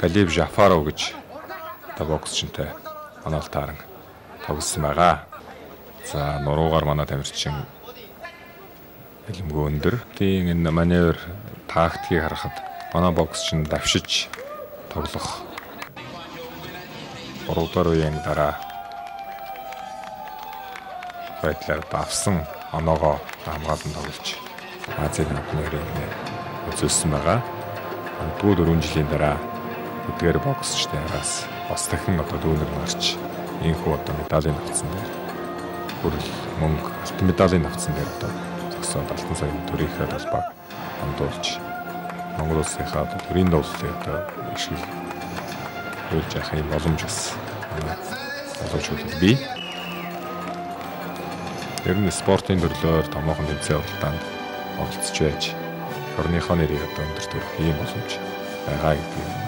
Галиб Жафаров гэж боксчинтай анаалтааран тогссон байгаа. За нуруугаар манай тамирчин хэлэмгүй өндөр. Тийм энэ маневр тактикийг харахад манай боксчин давшиж тоглох 3 дугаар үеийн дараа байдлаар давсан оноогоо хамгаалан тоглож Азийн хамтнэрийг үзүүлсэн байгаа. 4 жилийн дараа эдгээр боксчдын араас бас дахин дүүнер марч ийхүү медалийн авцсан дээр хүрэл мөнгө алтан медалийн авцсан дээр зогсоод алтан саяын төрийнхээ талбайг хандуулж Монгол улсынхаа төрийн дуулалтыг ишгэл хөлж явах юм боломж бас олгож бий. Ер нь спортын төрлөөр томоохон тэмцээн уралдаанд оролцож байж орныхоо нэрийг өндөр төрөх ийм боломж байгаа гэдэг